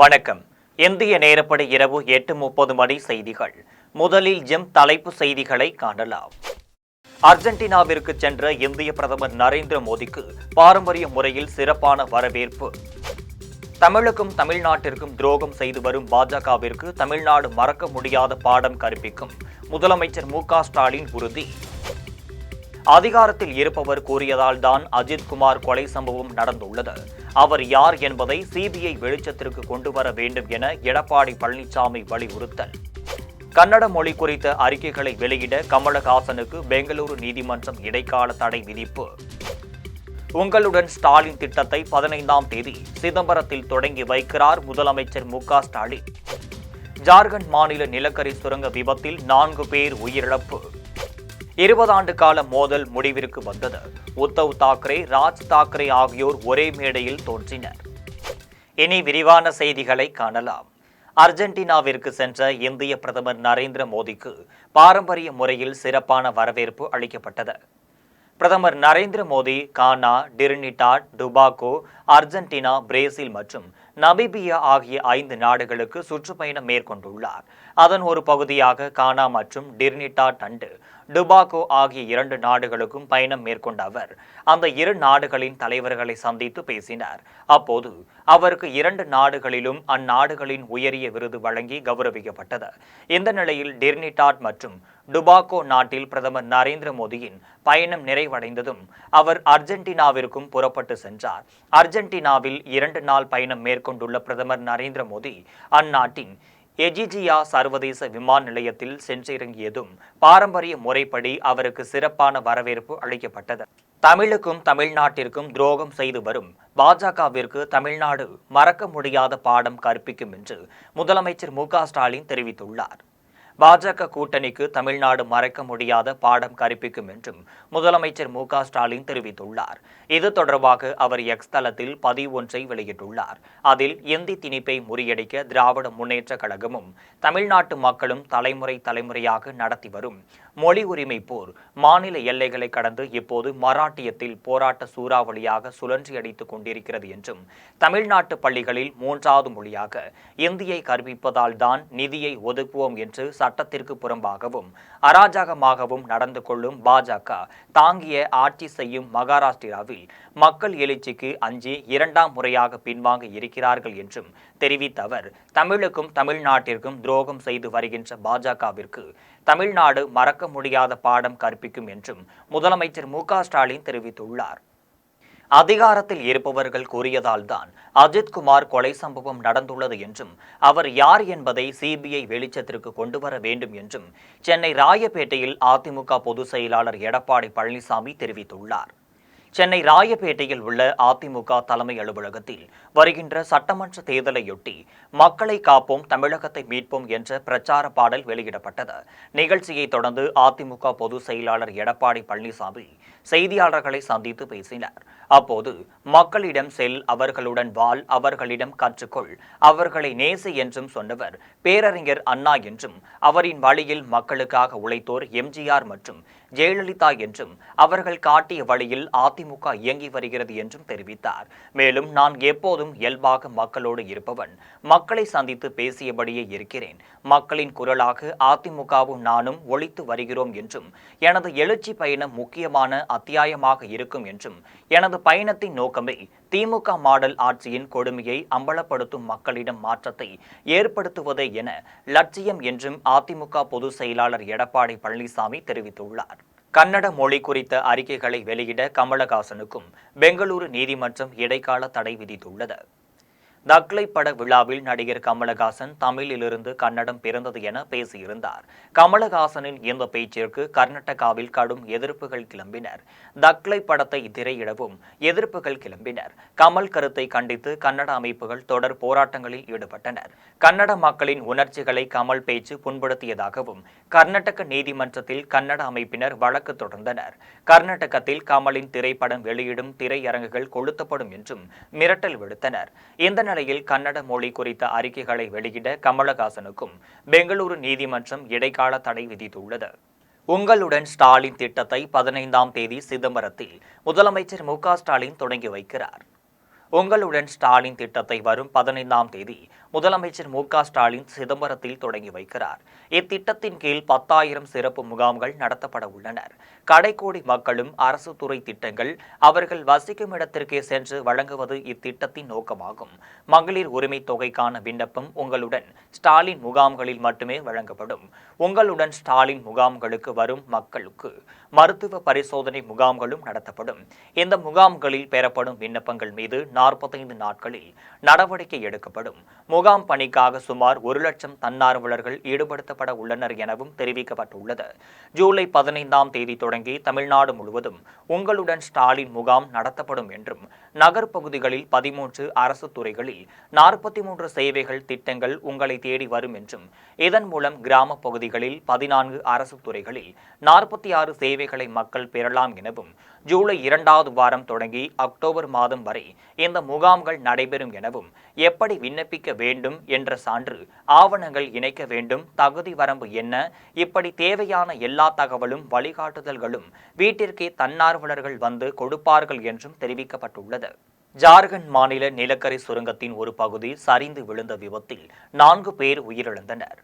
வணக்கம். இந்திய நேரப்படி இரவு 8:30 மணி செய்திகள். முதலில் தலைப்பு செய்திகளை காணலாம். அர்ஜென்டினாவிற்கு சென்ற இந்திய பிரதமர் நரேந்திர மோடிக்கு பாரம்பரிய முறையில் சிறப்பான வரவேற்பு. தமிழுக்கும் தமிழ்நாட்டிற்கும் துரோகம் செய்து வரும் பாஜகவிற்கு தமிழ்நாடு மறக்க முடியாத பாடம் கற்பிக்கும் முதலமைச்சர் மு.க.ஸ்டாலின் உறுதி. அதிகாரத்தில் இருப்பவர் கூறியதால் தான் அஜித்குமார் கொலை சம்பவம் நடந்துள்ளது. அவர் யார் என்பதை சிபிஐ வெளிச்சத்திற்கு கொண்டு வர வேண்டும் என எடப்பாடி பழனிசாமி வலியுறுத்தல். கன்னட மொழி குறித்த அறிக்கைகளை வெளியிட கமலஹாசனுக்கு பெங்களூரு நீதிமன்றம் இடைக்கால தடை விதிப்பு. உங்களுடன் ஸ்டாலின் திட்டத்தை 15ஆம் தேதி சிதம்பரத்தில் தொடங்கி வைக்கிறார் முதலமைச்சர் மு.க.ஸ்டாலின். ஜார்க்கண்ட் மாநில நிலக்கரி சுரங்க விபத்தில் 4 பேர் உயிரிழப்பு. 20 ஆண்டு கால மோதல் முடிவிற்கு வந்தது. உத்தவ் தாக்கரே, ராஜ் தாக்கரே ஆகியோர் ஒரே மேடையில் தோன்றினர். இனி விரிவான செய்திகளை காணலாம். அர்ஜென்டினாவிற்கு சென்ற இந்திய பிரதமர் நரேந்திர மோடிக்கு பாரம்பரிய முறையில் சிறப்பான வரவேற்பு அளிக்கப்பட்டது. பிரதமர் நரேந்திர மோடி கானா, டிரினிடாட், டுபாகோ, அர்ஜென்டினா, பிரேசில் மற்றும் நமீபியா ஆகிய 5 நாடுகளுக்கு சுற்றுப்பயணம் மேற்கொண்டுள்ளார். அதன் ஒரு பகுதியாக கானா மற்றும் டிரினிடாட் அண்டு டுபாகோ ஆகிய 2 நாடுகளுக்கும் பயணம் மேற்கொண்ட அவர் அந்த 2 நாடுகளின் தலைவர்களை சந்தித்து பேசினார். அப்போது அவருக்கு 2 நாடுகளிலும் அந்நாடுகளின் உயரிய விருது வழங்கி கௌரவிக்கப்பட்டது. இந்த நிலையில் டிரினிடாட் மற்றும் டுபாகோ நாட்டில் பிரதமர் நரேந்திர மோடியின் பயணம் நிறைவடைந்ததும் அவர் அர்ஜென்டினாவிற்கும் புறப்பட்டு சென்றார். அர்ஜென்டினாவில் 2 நாள் பயணம் மேற்கொண்டுள்ள பிரதமர் நரேந்திர மோடி அந்நாட்டின் எஜிஜியா சர்வதேச விமான நிலையத்தில் சென்றிறங்கியதும் பாரம்பரிய முறைப்படி அவருக்கு சிறப்பான வரவேற்பு அளிக்கப்பட்டது. தமிழுக்கும் தமிழ்நாட்டிற்கும் துரோகம் செய்து வரும் பாஜகவிற்கு தமிழ்நாடு மறக்க முடியாத பாடம் கற்பிக்கும் என்று முதலமைச்சர் மு.க.ஸ்டாலின் தெரிவித்துள்ளார். பாஜக கூட்டணிக்கு தமிழ்நாடு மறக்க முடியாத பாடம் கற்பிக்கும் என்றும் முதலமைச்சர் மு.க.ஸ்டாலின் தெரிவித்துள்ளார். இது தொடர்பாக அவர் எக்ஸ் தளத்தில் பதிவு ஒன்றை வெளியிட்டுள்ளார். அதில் இந்தி திணிப்பை முறியடிக்க திராவிட முன்னேற்ற கழகமும் தமிழ்நாட்டு மக்களும் தலைமுறையாக நடத்தி வரும் மொழி உரிமை போர் மாநில எல்லைகளை கடந்து இப்போது மராட்டியத்தில் போராட்ட சூறாவளியாக சுழன்றி அடித்துக் கொண்டிருக்கிறது என்றும் தமிழ்நாட்டு பள்ளிகளில் 3வது மொழியாக இந்தியை கற்பிப்பதால் தான் நிதியை ஒதுக்குவோம் என்று சட்டத்திற்கு புறம்பாகவும் அராஜகமாகவும் நடந்து கொள்ளும் பாஜக தாங்கிய ஆட்சி செய்யும் மகாராஷ்டிராவில் மக்கள் எழுச்சிக்கு அஞ்சி 2ஆம் முறையாக பின்வாங்க இருக்கிறார்கள் என்றும் தெரிவித்த அவர் தமிழுக்கும் தமிழ்நாட்டிற்கும் துரோகம் செய்து வருகின்ற பாஜகவிற்கு தமிழ்நாடு மறக்க முடியாத பாடம் கற்பிக்கும் என்றும் முதலமைச்சர் மு.க.ஸ்டாலின் தெரிவித்துள்ளார். அதிகாரத்தில் இருப்பவர்கள் கூறியதால் தான் அஜித்குமார் கொலை சம்பவம் நடந்துள்ளது என்றும் அவர் யார் என்பதை சிபிஐ வெளிச்சத்திற்கு கொண்டு வர வேண்டும் என்றும் சென்னை ராயப்பேட்டையில் அதிமுக பொதுச் செயலாளர் எடப்பாடி பழனிசாமி தெரிவித்துள்ளார். சென்னை ராயப்பேட்டையில் உள்ள அதிமுக தலைமை அலுவலகத்தில் வருகின்ற சட்டமன்ற தேர்தலையொட்டி மக்களை காப்போம் தமிழகத்தை மீட்போம் என்ற பிரச்சார பாடல் வெளியிடப்பட்டது. நிகழ்ச்சியை தொடர்ந்து அதிமுக பொதுச் செயலாளர் எடப்பாடி பழனிசாமி செய்தியாளர்களை சந்தித்து பேசினார். அப்போது மக்களிடம் செல், அவர்களுடன் வாழ், அவர்களிடம் கற்றுக்கொள், அவர்களை நேசி என்றும் சொன்னவர் பேரறிஞர் அண்ணா என்றும் அவரின் வழியில் மக்களுக்காக உழைத்தோர் எம்ஜிஆர் மற்றும் ஜெயலலிதா என்றும் அவர்கள் காட்டிய வழியில் அதிமுக இயங்கி வருகிறது என்றும் தெரிவித்தார். மேலும் நான் எப்போதும் இயல்பாக மக்களோடு இருப்பவன், மக்களை சந்தித்து பேசியபடியே இருக்கிறேன், மக்களின் குரலாக அதிமுகவும் நானும் ஒலித்து வருகிறோம் என்றும் எனது எழுச்சி பயணம் முக்கியமான அத்தியாயமாக இருக்கும் என்றும் எனது பயணத்தின் நோக்கமே திமுக மாடல் ஆட்சியின் கொடுமையை அம்பலப்படுத்தும் மக்களிடம் மாற்றத்தை ஏற்படுத்துவதே என லட்சியம் என்றும் அதிமுக பொதுச் செயலாளர் எடப்பாடி பழனிசாமி தெரிவித்துள்ளார். கன்னட மொழி குறித்த அறிக்கைகளை வெளியிட கமலஹாசனுக்கும் பெங்களூரு நீதிமன்றம் இடைக்கால தடை விதித்துள்ளது. தக்லை பட விழாவில் நடிகர் கமலஹாசன் தமிழிலிருந்து கன்னடம் பிறந்தது என பேசியிருந்தார். கமலஹாசனின் இந்த பேச்சிற்கு கர்நாடகாவில் கடும் எதிர்ப்புகள் கிளம்பினர். தக்லை படத்தை திரையிடவும் எதிர்ப்புகள் கிளம்பினர். கமல் கருத்தை கண்டித்து கன்னட அமைப்புகள் தொடர் போராட்டங்களில் ஈடுபட்டனர். கன்னட மக்களின் உணர்ச்சிகளை கமல் பேச்சு புண்படுத்தியதாகவும் கர்நாடக நீதிமன்றத்தில் கன்னட அமைப்பினர் வழக்கு தொடர்ந்தனர். கர்நாடகத்தில் கமலின் திரைப்படம் வெளியிடும் திரையரங்குகள் கொளுத்தப்படும் என்றும் மிரட்டல் விடுத்தனர். இந்த நிலையில் கன்னட மொழி குறித்த அறிக்கைகளை வெளியிட கமலஹாசனுக்கும் பெங்களூரு நீதிமன்றம் இடைக்கால தடை விதித்துள்ளது. உங்களுடன் ஸ்டாலின் திட்டத்தை 15ஆம் தேதி சிதம்பரத்தில் முதலமைச்சர் மு.க.ஸ்டாலின் தொடங்கி வைக்கிறார். உங்களுடன் ஸ்டாலின் திட்டத்தை வரும் 15ஆம் தேதி முதலமைச்சர் மு.க.ஸ்டாலின் சிதம்பரத்தில் தொடங்கி வைக்கிறார். இத்திட்டத்தின் கீழ் 10,000 சிறப்பு முகாம்கள் நடத்தப்பட உள்ளன. கடைக்கோடி மக்களும் அரசு துறை திட்டங்கள் அவர்கள் வசிக்கும் இடத்திற்கே சென்று வழங்குவது இத்திட்டத்தின் நோக்கமாகும். மகளிர் உரிமை தொகைக்கான விண்ணப்பம் உங்களுடன் ஸ்டாலின் முகாம்களில் மட்டுமே வழங்கப்படும். உங்களுடன் ஸ்டாலின் முகாம்களுக்கு வரும் மக்களுக்கு மருத்துவ பரிசோதனை முகாம்களும் நடத்தப்படும். இந்த முகாம்களில் பெறப்படும் விண்ணப்பங்கள் மீது 45 நாட்களில் நடவடிக்கை எடுக்கப்படும். முகாம் பணிக்காக சுமார் 1 லட்சம் தன்னார்வலர்கள் ஈடுபடுத்தப்பட உள்ளனர் எனவும் தெரிவிக்கப்பட்டுள்ளது. ஜூலை 15ஆம் தேதி தொடங்கி தமிழ்நாடு முழுவதும் உங்களுடன் ஸ்டாலின் முகாம் நடத்தப்படும் என்றும் நகர்ப்பகுதிகளில் 13 அரசு துறைகளில் 43 சேவைகள் திட்டங்கள் உங்களை தேடி வரும் என்றும் இதன் மூலம் கிராம பகுதிகளில் 14 அரசு துறைகளில் 46 சேவைகளை மக்கள் பெறலாம் எனவும் ஜூலை 2வது வாரம் தொடங்கி அக்டோபர் மாதம் வரை இந்த முகாம்கள் நடைபெறும் எனவும் எப்படி விண்ணப்பிக்க வேண்டும் என்ற சான்று ஆவணங்கள் இணைக்க வேண்டும், தகுதி வரம்பு என்ன, இப்படி தேவையான எல்லா தகவலும் வழிகாட்டுதல்களும் வீட்டிற்கே தன்னார்வலர்கள் வந்து கொடுப்பார்கள் என்றும் தெரிவிக்கப்பட்டுள்ளது. ஜார்க்கண்ட் மாநில நிலக்கரி சுரங்கத்தின் ஒரு பகுதி சரிந்து விழுந்த விபத்தில் 4 பேர் உயிரிழந்தனர்.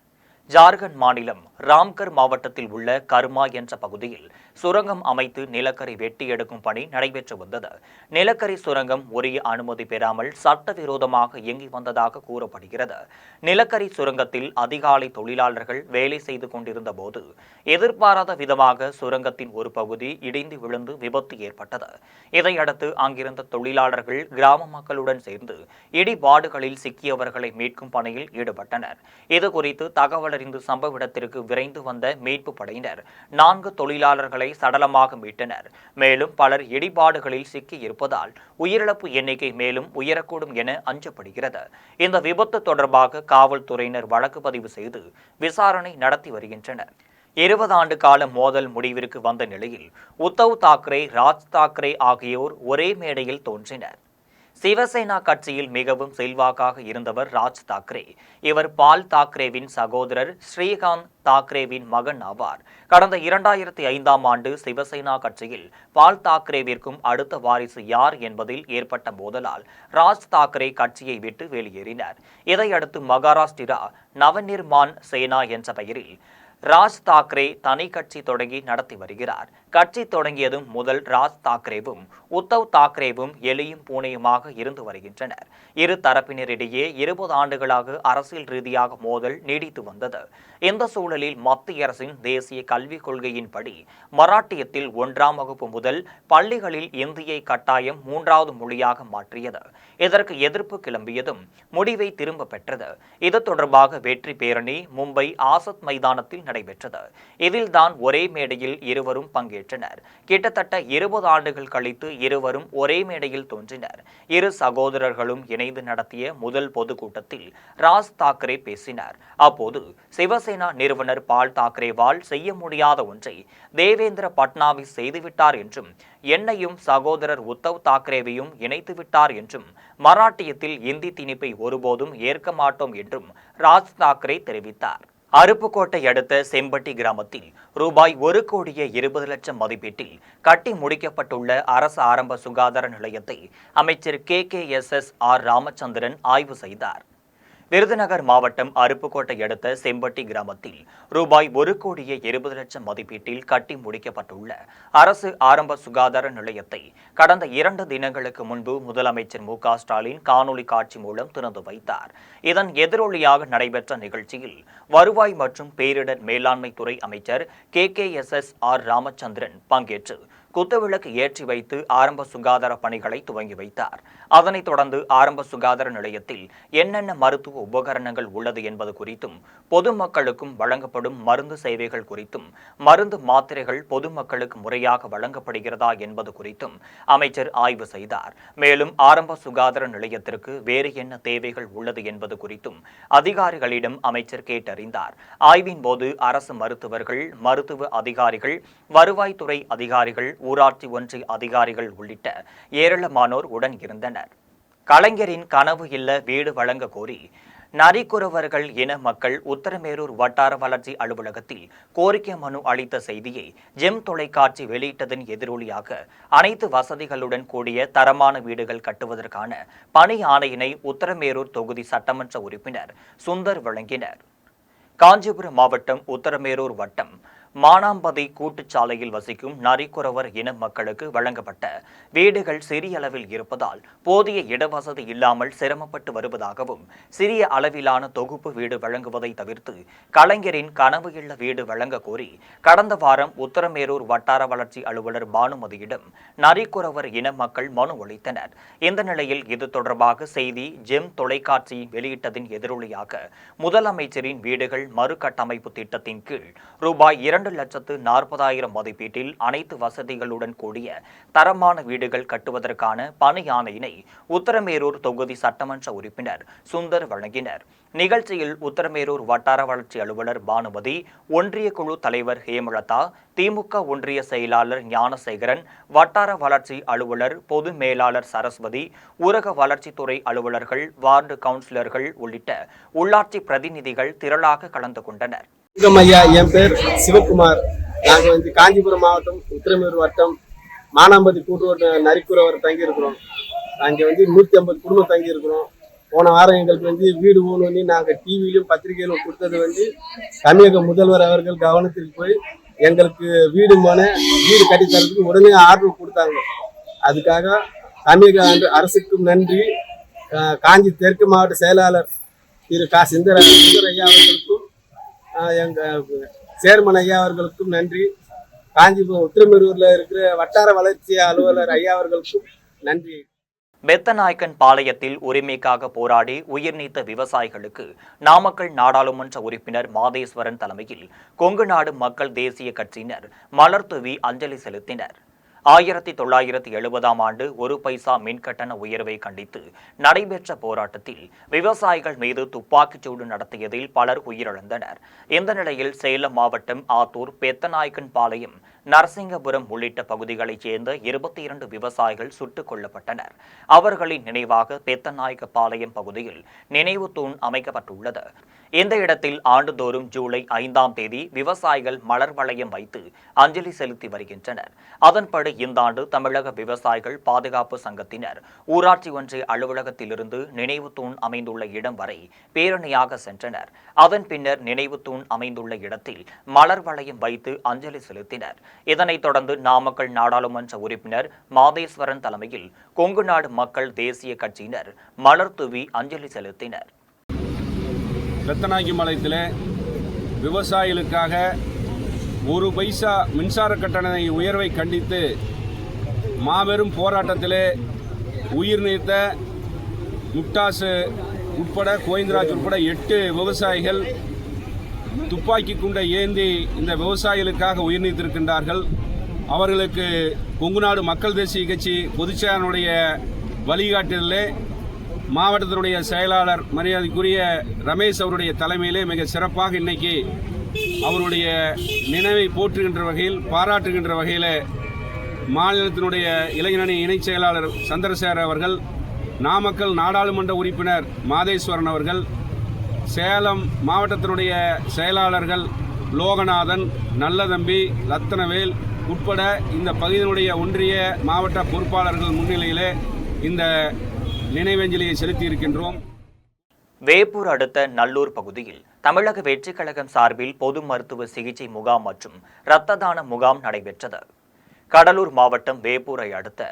ஜார்க்கண்ட் மாநிலம் ராம்கர் மாவட்டத்தில் உள்ள கர்மா என்ற பகுதியில் சுரங்கம் அமைத்து நிலக்கரி வெட்டி எடுக்கும் பணி நடைபெற்று வந்தது. நிலக்கரி சுரங்கம் உரிய அனுமதி பெறாமல் சட்டவிரோதமாக இயங்கி வந்ததாக கூறப்படுகிறது. நிலக்கரி சுரங்கத்தில் அதிகாலை தொழிலாளர்கள் வேலை செய்து கொண்டிருந்த போது எதிர்பாராத விதமாக சுரங்கத்தின் ஒரு பகுதி இடிந்து விழுந்து விபத்து ஏற்பட்டது. இதையடுத்து அங்கிருந்த தொழிலாளர்கள் கிராம மக்களுடன் சேர்ந்து இடிபாடுகளில் சிக்கியவர்களை மீட்கும் பணியில் ஈடுபட்டனர். இதுகுறித்து தகவல் அறிந்து சம்பவ இடத்திற்கு விரைந்து வந்த மீட்பு படையினர் 4 தொழிலாளர்களை சடலமாக மீட்டனர். மேலும் பலர் இடிபாடுகளில் சிக்கி இருப்பதால் உயிரிழப்பு எண்ணிக்கை மேலும் உயரக்கூடும் என அஞ்சப்படுகிறது. இந்த விபத்து தொடர்பாக காவல்துறையினர் வழக்கு பதிவு செய்து விசாரணை நடத்தி வருகின்றனர். 20 ஆண்டு கால மோதல் முடிவிற்கு வந்த நிலையில் உத்தவ் தாக்கரே, ராஜ் தாக்கரே ஆகியோர் ஒரே மேடையில் தோன்றினர். சிவசேனா கட்சியில் மிகவும் செல்வாக்காக இருந்தவர் ராஜ் தாக்கரே. இவர் பால் தாக்கரேவின் சகோதரர் ஸ்ரீகாந்த் தாக்கரேவின் மகன் ஆவார். கடந்த 2005ஆம் ஆண்டு சிவசேனா கட்சியில் பால் தாக்கரேவிற்கும் அடுத்த வாரிசு யார் என்பதில் ஏற்பட்ட மோதலால் ராஜ் தாக்கரே கட்சியை விட்டு வெளியேறினார். இதையடுத்து மகாராஷ்டிரா நவநிர்மான் சேனா என்ற பெயரில் ராஜ் தாக்கரே தனி கட்சி தொடங்கி நடத்தி வருகிறார். கட்சி தொடங்கியதும் முதல் ராஜ் தாக்கரேவும் உத்தவ் தாக்கரேவும் எலியும் பூனையுமாக இருந்து வருகின்றனர். இரு தரப்பினரிடையே 20 ஆண்டுகளாக அரசியல் ரீதியாக மோதல் நீடித்து வந்தது. இந்த சூழலில் மத்திய அரசின் தேசிய கல்விக் கொள்கையின்படி மராட்டியத்தில் 1ஆம் வகுப்பு முதல் பள்ளிகளில் இந்தியை கட்டாயம் 3வது மொழியாக மாற்றியது. இதற்கு எதிர்ப்பு கிளம்பியதும் முடிவை திரும்ப பெற்றது. இது தொடர்பாக வெற்றி பேரணி மும்பை ஆசத் மைதானத்தில் நடைபெற்றது. இதில்தான் ஒரே மேடையில் இருவரும் பங்கேற்றனர். கிட்டத்தட்ட 20 ஆண்டுகள் கழித்து இருவரும் ஒரே மேடையில் தோன்றினர். இரு சகோதரர்களும் இணைந்து நடத்திய முதல் பொதுக்கூட்டத்தில் ராஜ் தாக்கரே பேசினார். அப்போது சிவசேனா நிறுவனர் பால் தாக்கரேவால் செய்ய முடியாத ஒன்றை தேவேந்திர பட்னாவிஸ் செய்துவிட்டார் என்றும் என்னையும் சகோதரர் உத்தவ் தாக்கரேவையும் இணைத்துவிட்டார் என்றும் மராட்டியத்தில் இந்தி திணிப்பை ஒருபோதும் ஏற்க மாட்டோம் என்றும் ராஜ் தாக்கரே தெரிவித்தார். அருப்புக்கோட்டை அடுத்த செம்பட்டி கிராமத்தில் ரூபாய் 1,20,00,000 மதிப்பீட்டில் கட்டி முடிக்கப்பட்டுள்ள அரசு ஆரம்ப சுகாதார நிலையத்தை அமைச்சர் KKSSR ராமச்சந்திரன் ஆய்வு செய்தார். விருதுநகர் மாவட்டம் அருப்புக்கோட்டை அடுத்த செம்பட்டி கிராமத்தில் ரூபாய் 1,20,00,000 மதிப்பீட்டில் கட்டி முடிக்கப்பட்டுள்ள அரசு ஆரம்ப சுகாதார நிலையத்தை கடந்த 2 தினங்களுக்கு முன்பு முதலமைச்சர் மு.க.ஸ்டாலின் காணொலி காட்சி மூலம் திறந்து வைத்தார். இதன் எதிரொலியாக நடைபெற்ற நிகழ்ச்சியில் வருவாய் மற்றும் பேரிடர் மேலாண்மை துறை அமைச்சர் KKSSR ராமச்சந்திரன் பங்கேற்று குத்துவிளக்கு ஏற்றி வைத்து ஆரம்ப சுகாதார பணிகளை துவங்கி வைத்தார். அதனைத் தொடர்ந்து ஆரம்ப சுகாதார நிலையத்தில் என்னென்ன மருத்துவ உபகரணங்கள் உள்ளது என்பது குறித்தும் பொதுமக்களுக்கும் வழங்கப்படும் மருந்து சேவைகள் குறித்தும் மருந்து மாத்திரைகள் பொதுமக்களுக்கு முறையாக வழங்கப்படுகிறதா என்பது குறித்தும் அமைச்சர் ஆய்வு செய்தார். மேலும் ஆரம்ப சுகாதார நிலையத்திற்கு வேறு என்ன தேவைகள் உள்ளது என்பது குறித்தும் அதிகாரிகளிடம் அமைச்சர் கேட்டறிந்தார். ஆய்வின் போது அரசு மருத்துவர்கள், மருத்துவ அதிகாரிகள், வருவாய்த்துறை அதிகாரிகள், ஊராட்சி ஒன்றிய அதிகாரிகள் உள்ளிட்ட ஏராளமானோர் உடன் இருந்தனர். கலைஞரின் கனவு இல்ல வீடு வழங்க கோரி நரிக்குறவர்கள் இன மக்கள் உத்தரமேரூர் வட்டார வளர்ச்சி அலுவலகத்தில் கோரிக்கை மனு அளித்த செய்தியை ஜெம் தொலைக்காட்சி வெளியிட்டதன் எதிரொலியாக அனைத்து வசதிகளுடன் கூடிய தரமான வீடுகள் கட்டுவதற்கான பணி ஆணையினை உத்தரமேரூர் தொகுதி சட்டமன்ற உறுப்பினர் சுந்தர் வழங்கினர். காஞ்சிபுரம் மாவட்டம் உத்தரமேரூர் வட்டம் மானாம்பதி கூட்டுச்சாலையில் வசிக்கும் நரிக்குறவர் இன மக்களுக்கு வழங்கப்பட்ட வீடுகள் சிறிய அளவில் இருப்பதால் போதிய இடவசதி இல்லாமல் சிரமப்பட்டு வருவதாகவும், சிறிய அளவிலான தொகுப்பு வீடு வழங்குவதை தவிர்த்து கலைஞரின் கனவு இல்ல வீடு வழங்க கோரி கடந்த வாரம் உத்தரமேரூர் வட்டார வளர்ச்சி அலுவலர் பானுமதியிடம் நரிக்குறவர் இன மக்கள் மனு அளித்தனர். இந்த நிலையில் இது தொடர்பாக செய்தி ஜெம் தொலைக்காட்சி வெளியிட்டதின் எதிரொலியாக முதலமைச்சரின் வீடுகள் மறுகட்டமைப்பு திட்டத்தின் கீழ் ரூபாய் 2,40,000 மதிப்பீட்டில் அனைத்து வசதிகளுடன் கூடிய தரமான வீடுகள் கட்டுவதற்கான பணி ஆணையினை உத்தரமேரூர் தொகுதி சட்டமன்ற உறுப்பினர் சுந்தர் வழங்கினர். நிகழ்ச்சியில் உத்தரமேரூர் வட்டார வளர்ச்சி அலுவலர் பானுமதி, ஒன்றிய குழு தலைவர் ஹேமலதா, திமுக ஒன்றிய செயலாளர் ஞானசேகரன், வட்டார வளர்ச்சி அலுவலர் பொது மேலாளர் சரஸ்வதி, ஊரக வளர்ச்சித்துறை அலுவலர்கள், வார்டு கவுன்சிலர்கள் உள்ளிட்ட உள்ளாட்சி பிரதிநிதிகள் திரளாக கலந்து கொண்டனர். ஐயா, என் பேர் சிவகுமார். நாங்கள் காஞ்சிபுரம் மாவட்டம் உத்திரமேரூர் வட்டம் மானாம்பதி கூட்டு நரிக்குறவர் தங்கியிருக்கிறோம். நாங்கள் 150 குடும்பம் தங்கியிருக்கிறோம். போன வாரம் எங்களுக்கு வீடு வேணும்னு நாங்கள் டிவியிலும் பத்திரிகையிலும் கொடுத்தது தமிழக முதல்வர் அவர்கள் கவனத்திற்கு போய் எங்களுக்கு வீடு கட்டித்தரதுக்கு உடனே ஆர்டர் கொடுத்தாங்க. அதுக்காக தமிழக அரசுக்கும் நன்றி. காஞ்சி தெற்கு மாவட்ட செயலாளர் திரு சுந்தர் ஐயா அவர்களுக்கும் சேர்மன் ஐயா அவர்களுக்கும் நன்றி. காஞ்சிபுரம் உத்திரமேரூர்ல இருக்கிற வட்டார வளர்ச்சி அலுவலர் ஐயா அவர்களுக்கும் நன்றி. பெத்தநாயக்கன் பாளையத்தில் உரிமைக்காக போராடி உயிர் நீத்த விவசாயிகளுக்கு நாமக்கல் நாடாளுமன்ற உறுப்பினர் மாதேஸ்வரன் தலைமையில் கொங்கு நாடு மக்கள் தேசிய கட்சியினர் மலர் தூவி அஞ்சலி செலுத்தினர். 1970ஆம் ஆண்டு 1 பைசா மின்கட்டண உயர்வை கண்டித்து நடைபெற்ற போராட்டத்தில் விவசாயிகள் மீது துப்பாக்கிச்சூடு நடத்தியதில் பலர் உயிரிழந்தனர். இந்த நிலையில் சேலம் மாவட்டம் ஆத்தூர், பெத்தநாயக்கன் பாளையம், நரசிங்கபுரம் உள்ளிட்ட பகுதிகளைச் சேர்ந்த 22 விவசாயிகள் சுட்டுக் கொல்லப்பட்டனர். அவர்களின் நினைவாக பெத்தநாயக்க பாளையம் பகுதியில் நினைவு தூண் அமைக்கப்பட்டுள்ளது. இந்த இடத்தில் ஆண்டுதோறும் ஜூலை 5ஆம் தேதி விவசாயிகள் மலர் வளையம் வைத்து அஞ்சலி செலுத்தி வருகின்றனர். அதன்படி இந்த ஆண்டு தமிழக விவசாயிகள் பாதுகாப்பு சங்கத்தினர் ஊராட்சி ஒன்றிய அலுவலகத்திலிருந்து நினைவு தூண் அமைந்துள்ள இடம் வரை பேரணியாக சென்றனர். அதன் பின்னர் நினைவு தூண் அமைந்துள்ள இடத்தில் மலர் வளையம் வைத்து அஞ்சலி செலுத்தினர். இதனைத் தொடர்ந்து நாமக்கல் நாடாளுமன்ற உறுப்பினர் மாதேஸ்வரன் தலைமையில் கொங்கு நாடு மக்கள் தேசிய கட்சியினர் மலர் தூவி அஞ்சலி செலுத்தினர். பெத்தநாயக்கன்பாளையத்தில் விவசாயிகளுக்காக 1 பைசா மின்சார கட்டண உயர்வை கண்டித்து மாபெரும் போராட்டத்தில் உயிர் நீத்த முக்தாசு உட்பட கோவிந்தராஜ் உட்பட 8 விவசாயிகள் துப்பாக்கி குண்டை ஏந்தி இந்த விவசாயிகளுக்காக உயிர் நீத்திருக்கின்றார்கள். அவர்களுக்கு கொங்குநாடு மக்கள் தேசிய கட்சி பொதுச்செயலாளருடைய வழிகாட்டுதலே மாவட்டத்தினுடைய செயலாளர் மரியாதைக்குரிய ரமேஷ் அவருடைய தலைமையிலே மிக சிறப்பாக இன்னைக்கு அவருடைய நினைவை போற்றுகின்ற வகையில், பாராட்டுகின்ற வகையில் மாநிலத்தினுடைய இளைஞரணி இணைச் செயலாளர் சந்திரசேகர் அவர்கள், நாமக்கல் நாடாளுமன்ற உறுப்பினர் மாதேஸ்வரன் அவர்கள், சேலம் மாவட்டத்தினுடைய செயலாளர்கள் லோகநாதன், நல்லதம்பி, ரத்தனவேல் உட்பட இந்த பகுதியினுடைய ஒன்றிய மாவட்ட பொறுப்பாளர்கள் முன்னிலையிலே இந்த நினைவஞ்சலியை செலுத்தி இருக்கின்றோம். வேப்பூர் அடுத்த நல்லூர் பகுதியில் தமிழக வெற்றிக் கழகம் சார்பில் பொது மருத்துவ சிகிச்சை முகாம் மற்றும் இரத்த தான முகாம் நடைபெற்றது. கடலூர் மாவட்டம் வேப்பூரை அடுத்த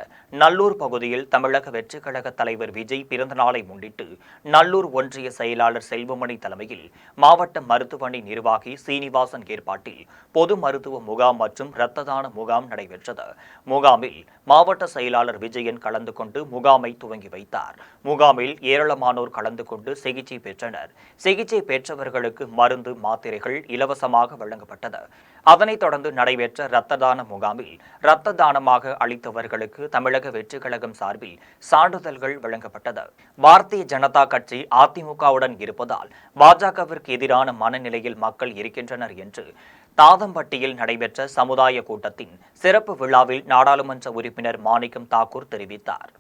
நல்லூர் பகுதியில் தமிழக வெற்றிக் கழக தலைவர் விஜய் பிறந்தநாளை முன்னிட்டு நல்லூர் ஒன்றிய செயலாளர் செல்வமணி தலைமையில் மாவட்ட மருத்துவமனை நிர்வாகி சீனிவாசன் ஏற்பாட்டில் பொது மருத்துவ முகாம் மற்றும் இரத்த தான முகாம் நடைபெற்றது. முகாமில் மாவட்ட செயலாளர் விஜயன் கலந்து கொண்டு முகாமை துவங்கி வைத்தார். முகாமில் ஏராளமானோர் கலந்து கொண்டு சிகிச்சை பெற்றனர். சிகிச்சை பெற்றவர்களுக்கு மருந்து, மாத்திரைகள் இலவசமாக வழங்கப்பட்டது. அதனைத் தொடர்ந்து நடைபெற்ற இரத்த தான முகாமில் இரத்த தானமாக அளித்தவர்களுக்கு தமிழக வெற்றிக் கழகம் சார்பில் சான்றிதழ்கள் வழங்கப்பட்டது. பாரதிய ஜனதா கட்சி அதிமுகவுடன் இருப்பதால் பாஜகவிற்கு எதிரான மனநிலையில் மக்கள் இருக்கின்றனர் என்று தாதம்பட்டியில் நடைபெற்ற சமுதாய கூட்டத்தின் சிறப்பு விழாவில் நாடாளுமன்ற உறுப்பினர் மாணிக்கம் தாக்கூர் தெரிவித்தார்.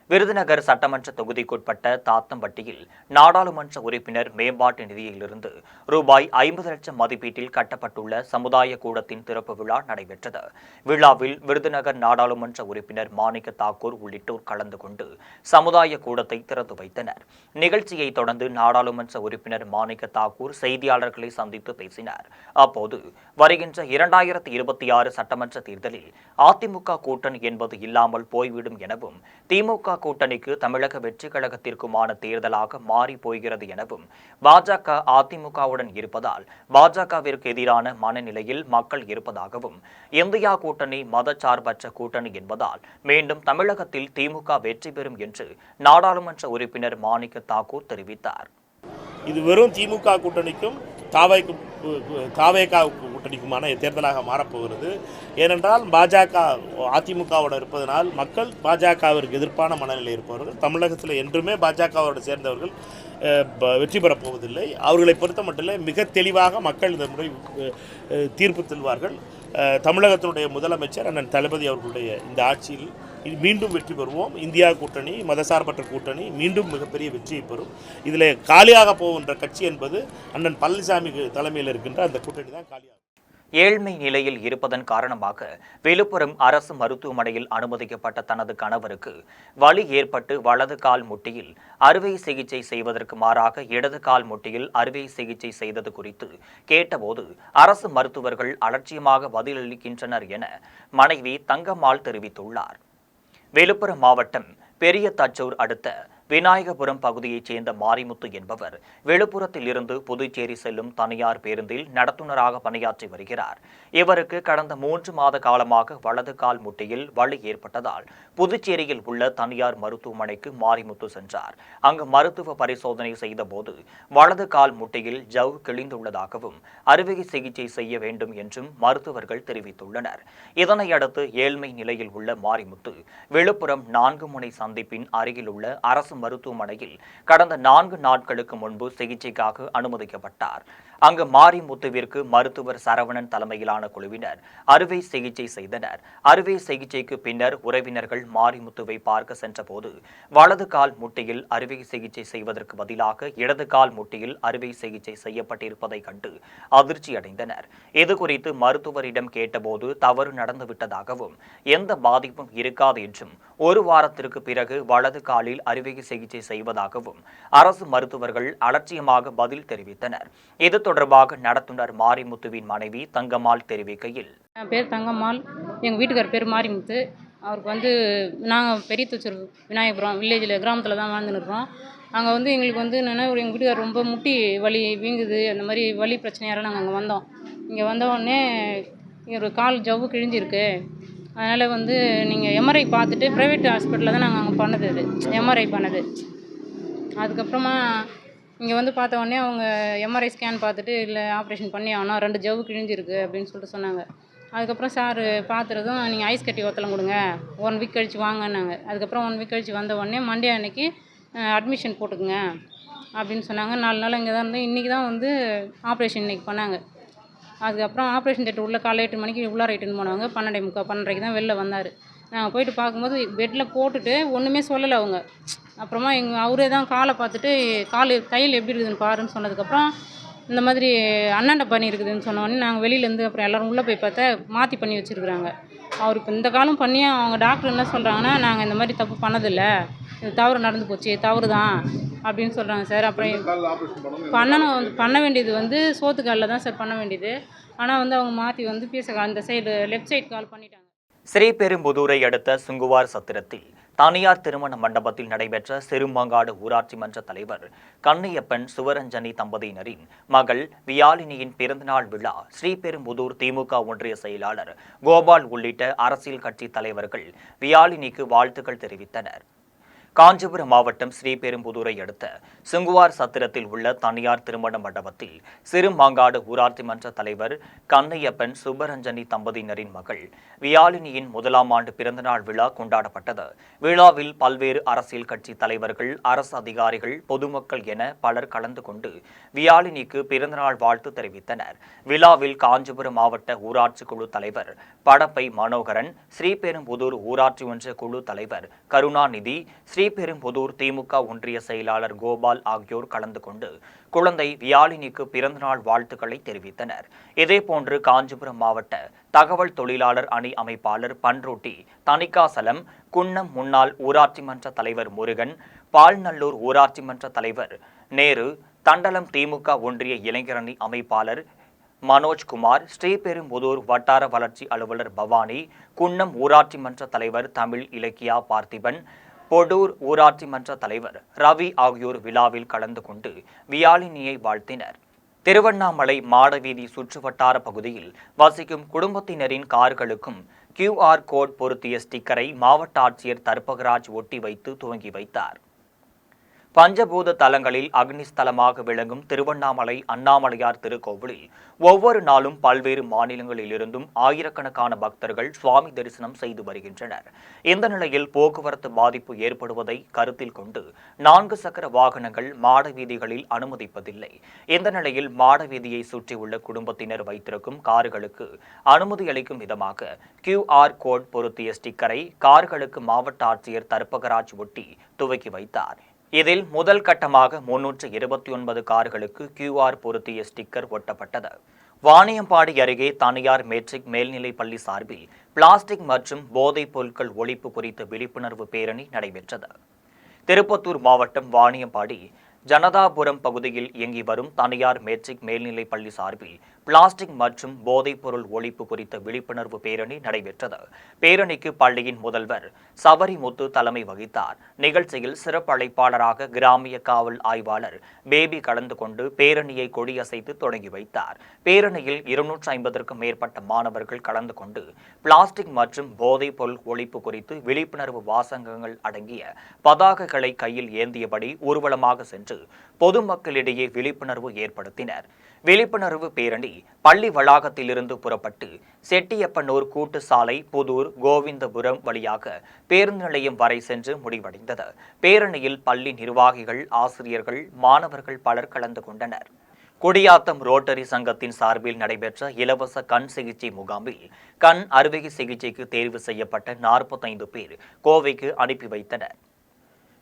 விருதுநகர் சட்டமன்ற தொகுதிக்குட்பட்ட தாத்தம்பட்டியில் நாடாளுமன்ற உறுப்பினர் மேம்பாட்டு நிதியிலிருந்து ரூபாய் 50 லட்சம் மதிப்பீட்டில் கட்டப்பட்டுள்ள சமுதாய கூடத்தின் திறப்பு விழா நடைபெற்றது. விழாவில் விருதுநகர் நாடாளுமன்ற உறுப்பினர் மாணிக்க தாக்கூர் உள்ளிட்டோர் கலந்து கொண்டு சமுதாய கூடத்தை திறந்து வைத்தனர். நிகழ்ச்சியை தொடர்ந்து நாடாளுமன்ற உறுப்பினர் மாணிக்க தாக்கூர் செய்தியாளர்களை சந்தித்து பேசினார். அப்போது வருகின்ற 2026 சட்டமன்ற தேர்தலில் அதிமுக கூட்டணி என்பது இல்லாமல் போய்விடும் எனவும் திமுக கூட்டணிக்கு தமிழக வெற்றிக் கழகத்திற்குமான தேர்தலாக மாறி போகிறது எனவும் பாஜக அதிமுகவுடன் இருப்பதால் பாஜகவிற்கு எதிரான மனநிலையில் மக்கள் இருப்பதாகவும் இந்தியா கூட்டணி மதச்சார்பற்ற கூட்டணி என்பதால் மீண்டும் தமிழகத்தில் திமுக வெற்றி பெறும் என்று நாடாளுமன்ற உறுப்பினர் மாணிக்க தாக்கூர் தெரிவித்தார். இது வெறும் திமுக கூட்டணிக்கும் தாவேகா கூட்டணிக்குமான தேர்தலாக மாறப்போகிறது. ஏனென்றால் பாஜக அதிமுகவோடு இருப்பதனால் மக்கள் பாஜகவிற்கு எதிர்ப்பான மனநிலை இருப்பவர்கள் தமிழகத்தில் என்றுமே பாஜகவோடு சேர்ந்தவர்கள் வெற்றி பெறப் போவதில்லை. அவர்களை பொறுத்த மட்டும் மிக தெளிவாக மக்கள் இந்த முறை தீர்ப்பு செல்வார்கள். தமிழகத்தினுடைய முதலமைச்சர் அண்ணன் தளபதி அவர்களுடைய இந்த ஆட்சியில் மீண்டும் வெற்றி பெறுவோம். இந்தியா கூட்டணி மதசார்பற்ற கூட்டணி மீண்டும் மிகப்பெரிய வெற்றியை பெறும். இதில் காலியாக போகின்ற கட்சி என்பது அண்ணன் பழனிசாமி தலைமையில் இருக்கின்ற அந்த கூட்டணி தான் காலியாகும். ஏழ்மை நிலையில் இருப்பதன் காரணமாக விழுப்புரம் அரசு மருத்துவமனையில் அனுமதிக்கப்பட்ட தனது கணவருக்கு வலி ஏற்பட்டு வலது கால் முட்டியில் அறுவை சிகிச்சை செய்வதற்கு மாறாக இடது கால் முட்டியில் அறுவை சிகிச்சை செய்தது குறித்து கேட்டபோது அரசு மருத்துவர்கள் அலட்சியமாக பதிலளிக்கின்றனர் என மனைவி தங்கம்மாள் தெரிவித்துள்ளார். விழுப்புரம் மாவட்டம் பெரிய தச்சூர் அடுத்த விநாயகபுரம் பகுதியைச் சேர்ந்த மாரிமுத்து என்பவர் விழுப்புரத்தில் இருந்து புதுச்சேரி செல்லும் தனியார் பேருந்தில் நடத்துனராக பணியாற்றி வருகிறார். இவருக்கு கடந்த 3 மாத காலமாக வலது கால் முட்டியில் வலி ஏற்பட்டதால் புதுச்சேரியில் உள்ள தனியார் மருத்துவமனைக்கு மாரிமுத்து சென்றார். அங்கு மருத்துவ பரிசோதனை செய்தபோது வலது கால் முட்டியில் ஜவ் கிழிந்துள்ளதாகவும் அறுவை சிகிச்சை செய்ய வேண்டும் என்றும் மருத்துவர்கள் தெரிவித்துள்ளனர். இதனையடுத்து ஏழ்மை நிலையில் உள்ள மாரிமுத்து விழுப்புரம் 4 முனை சந்திப்பின் அருகில் உள்ள அரசு மருத்துவமனையில் கடந்த 4 நாட்களுக்கு முன்பு சிகிச்சைக்காக அனுமதிக்கப்பட்டார். அங்கு மாரிமுத்துவிற்கு மருத்துவர் சரவணன் தலைமையிலான குழுவினர் அறுவை சிகிச்சை செய்தனர். அறுவை சிகிச்சைக்கு பின்னர் உறவினர்கள் மாரிமுத்துவை பார்க்க சென்றபோது வலது கால் முட்டியில் அறுவை சிகிச்சை செய்வதற்கு பதிலாக இடது கால் முட்டியில் அறுவை சிகிச்சை செய்யப்பட்டிருப்பதை கண்டு அதிர்ச்சி அடைந்தனர். இதுகுறித்து மருத்துவரிடம் கேட்டபோது தவறு நடந்துவிட்டதாகவும் எந்த பாதிப்பும் இருக்காது என்றும் 1 வாரத்திற்கு பிறகு வலது காலில் அறுவை சிகிச்சை செய்வதாகவும் அரசு மருத்துவர்கள் அலட்சியமாக பதில் தெரிவித்தனர். இது தொடர்பாக நடத்துனர் மாரிமுத்துவின் மனைவி தங்கம்மாள் தெரிவிக்கையில், என் பேர் தங்கம்மாள், எங்கள் வீட்டுக்கார் பேர் மாரிமுத்து. அவருக்கு நாங்கள் பெரிய தச்சூர் விநாயகபுரம் வில்லேஜில் கிராமத்தில் தான் வாழ்ந்துருக்கிறோம். அங்கே எங்களுக்கு என்னென்னா எங்கள் வீட்டுக்கார் ரொம்ப முட்டி வலி வீங்குது, அந்த மாதிரி வலி பிரச்சனையால் நாங்கள் அங்கே வந்தோம். இங்கே வந்த உடனே ஒரு கால் ஜவ்வு கிழிஞ்சிருக்கு, அதனால் நீங்கள் எம்ஆர்ஐ பார்த்துட்டு ப்ரைவேட் ஹாஸ்பிட்டலில் தான் நாங்கள் அங்கே பண்ணது, அது எம்ஆர்ஐ பண்ணது. அதுக்கப்புறமா இங்கே பார்த்த உடனே அவங்க எம்ஆர்ஐ ஸ்கேன் பார்த்துட்டு இல்லை ஆப்ரேஷன் பண்ணி ஆகணும், 2 ஜவ்வு கிழிஞ்சிருக்கு அப்படின்னு சொல்லிட்டு சொன்னாங்க. அதுக்கப்புறம் சார் பார்த்துறதும் நீங்கள் ஐஸ் கட்டி ஒத்தலம் கொடுங்க, 1 வீக் கழித்து வாங்கினாங்க. அதுக்கப்புறம் 1 வீக் கழித்து வந்த உடனே மண்டே அன்னைக்கு அட்மிஷன் போட்டுக்குங்க அப்படின்னு சொன்னாங்க. 4 நாள் இங்கே தான் இருந்தோம். இன்றைக்கி தான் ஆப்ரேஷன் இன்றைக்கி பண்ணாங்க. அதுக்கப்புறம் ஆப்ரேஷன் தேட்டர் உள்ள காலை 8 மணிக்கு உள்ளார இட்டுன்னு போனவங்க 12:45 தான் வெளில வந்தார். நாங்கள் போயிட்டு பார்க்கும்போது பெட்டில் போட்டுட்டு ஒன்றுமே சொல்லலை அவங்க. அப்புறமா அவரே தான் காலை பார்த்துட்டு தையல் எப்படி இருக்குதுன்னு பாருன்னு சொன்னதுக்கப்புறம் இந்த மாதிரி அண்ணாண்ட பண்ணி இருக்குதுன்னு சொன்னோடனே நாங்கள் வெளியிலேருந்து அப்புறம் எல்லோரும் உள்ளே போய் பார்த்தா மாற்றி பண்ணி வச்சுருக்குறாங்க. அவர் இப்போ இந்த காலம் பண்ணி அவங்க டாக்டர் என்ன சொல்கிறாங்கன்னா, நாங்கள் இந்த மாதிரி தப்பு பண்ணதில்லை, இது தவறு நடந்து போச்சு, தவறு தான் அப்படின்னு சொல்கிறாங்க சார். அப்புறம் பண்ண வேண்டியது சோத்துக்காலில் தான் சார் பண்ண வேண்டியது. ஆனால் அவங்க மாற்றி அந்த சைடு லெஃப்ட் சைடு கால் பண்ணிட்டாங்க. ஸ்ரீபெரும்புதூரை அடுத்த சுங்குவார் சத்திரத்தில் தனியார் திருமண மண்டபத்தில் நடைபெற்ற சிறுமங்காடு ஊராட்சி மன்ற தலைவர் கண்ணையப்பன் சுவரஞ்சனி தம்பதியினரின் மகள் வியாழினியின் பிறந்தநாள் விழா ஸ்ரீபெரும்புதூர் திமுக ஒன்றிய செயலாளர் கோபால் உள்ளிட்ட அரசியல் கட்சி தலைவர்கள் வியாழினிக்கு வாழ்த்துக்கள் தெரிவித்தனர். காஞ்சிபுரம் மாவட்டம் ஸ்ரீபெரும்புதூரை அடுத்த சுங்குவார் சத்திரத்தில் உள்ள தனியார் திருமண மண்டபத்தில் சிறுமாங்காடு ஊராட்சி மன்ற தலைவர் கண்ணையப்பன் சுப்பரஞ்சனி தம்பதியினரின் மகள் வியாழினியின் 1ஆம் ஆண்டு பிறந்தநாள் விழா கொண்டாடப்பட்டது. விழாவில் பல்வேறு அரசியல் கட்சி தலைவர்கள், அரசு அதிகாரிகள், பொதுமக்கள் என பலர் கலந்து கொண்டு வியாழினிக்கு பிறந்தநாள் வாழ்த்து தெரிவித்தனர். விழாவில் காஞ்சிபுரம் மாவட்ட ஊராட்சி குழு தலைவர் படப்பை மனோகரன், ஸ்ரீபெரும்புதூர் ஊராட்சி ஒன்றிய குழு தலைவர் கருணாநிதி, ஸ்ரீபெரும்புதூர் திமுக ஒன்றிய செயலாளர் கோபால் ஆகியோர் கலந்து கொண்டு குழந்தை வியாழினிக்கு பிறந்தநாள் வாழ்த்துக்களை தெரிவித்தனர். இதேபோன்று காஞ்சிபுரம் மாவட்ட தகவல் தொழிலாளர் அணி அமைப்பாளர் பன்ருட்டி தணிகாசலம், குன்னம் முன்னாள் ஊராட்சி மன்ற தலைவர் முருகன், பால்நல்லூர் ஊராட்சி மன்ற தலைவர் நேரு, தண்டலம் திமுக ஒன்றிய இளைஞரணி அமைப்பாளர் மனோஜ்குமார், ஸ்ரீபெரும்புதூர் வட்டார வளர்ச்சி அலுவலர் பவானி, குன்னம் ஊராட்சி மன்ற தலைவர் தமிழ் இலக்கியா பார்த்திபன், பொடூர் ஊராட்சி மன்ற தலைவர் ரவி ஆகியோர் விழாவில் கலந்து கொண்டு வியாழினியை வாழ்த்தினர். திருவண்ணாமலை மாடவீதி சுற்றுவட்டார பகுதியில் வசிக்கும் குடும்பத்தினரின் கார்களுக்கும் QR கோட் பொருத்திய ஸ்டிக்கரை மாவட்ட ஆட்சியர் தர்பகராஜ் ஒட்டி வைத்து துவங்கி வைத்தார். பஞ்சபூத தலங்களில் அக்னிஸ்தலமாக விளங்கும் திருவண்ணாமலை அண்ணாமலையார் திருக்கோவிலில் ஒவ்வொரு நாளும் பல்வேறு மாநிலங்களிலிருந்தும் ஆயிரக்கணக்கான பக்தர்கள் சுவாமி தரிசனம் செய்து வருகின்றனர். இந்த நிலையில் போக்குவரத்து பாதிப்பு ஏற்படுவதை கருத்தில் கொண்டு 4 சக்கர வாகனங்கள் மாட வீதிகளில் அனுமதிப்பதில்லை. இந்த நிலையில் மாட வீதியை சுற்றியுள்ள குடும்பத்தினர் வைத்திருக்கும் கார்களுக்கு அனுமதி அளிக்கும் விதமாக QR கோட் பொருத்திய ஸ்டிக்கரை கார்களுக்கு மாவட்ட ஆட்சியர் தர்பகராஜ் ஒட்டி துவக்கி வைத்தார். இதில் முதல் கட்டமாக 329 கார்களுக்கு QR பொருத்திய ஸ்டிக்கர் ஒட்டப்பட்டது. வாணியம்பாடி அருகே தனியார் மெட்ரிக் மேல்நிலைப் பள்ளி சார்பில் பிளாஸ்டிக் மற்றும் போதைப் பொருட்கள் ஒழிப்பு குறித்த விழிப்புணர்வு பேரணி நடைபெற்றது. திருப்பத்தூர் மாவட்டம் வாணியம்பாடி ஜனதாபுரம் பகுதியில் இயங்கி வரும் தனியார் மெட்ரிக் மேல்நிலைப் பள்ளி சார்பில் பிளாஸ்டிக் மற்றும் போதைப் பொருள் ஒழிப்பு குறித்த விழிப்புணர்வு பேரணி நடைபெற்றது. பேரணிக்கு பள்ளியின் முதல்வர் சபரிமுத்து தலைமை வகித்தார். நிகழ்ச்சியில் சிறப்பு அழைப்பாளராக கிராமிய காவல் ஆய்வாளர் பேபி கலந்து கொண்டு பேரணியை கொடியசைத்து தொடங்கி வைத்தார். பேரணியில் 250க்கும் மேற்பட்ட மாணவர்கள் கலந்து கொண்டு பிளாஸ்டிக் மற்றும் போதைப் பொருள் ஒழிப்பு குறித்து விழிப்புணர்வு வாசகங்கள் அடங்கிய பதாகைகளை கையில் ஏந்தியபடி ஊர்வலமாக சென்று பொதுமக்களிடையே விழிப்புணர்வு ஏற்படுத்தினர். விழிப்புணர்வு பேரணி பள்ளி வளாகத்திலிருந்து புறப்பட்டு செட்டியப்பனூர் கூட்டு சாலை, புதூர், கோவிந்தபுரம் வழியாக பேருந்து நிலையம் வரை சென்று முடிவடைந்தது. பேரணியில் பள்ளி நிர்வாகிகள், ஆசிரியர்கள், மாணவர்கள் பலர் கலந்து கொண்டனர். குடியாத்தம் ரோட்டரி சங்கத்தின் சார்பில் நடைபெற்ற இலவச கண் சிகிச்சை முகாமில் கண் அறுவை சிகிச்சைக்கு தேர்வு செய்யப்பட்ட 45 பேர் கோவைக்கு அனுப்பி வைத்தனர்.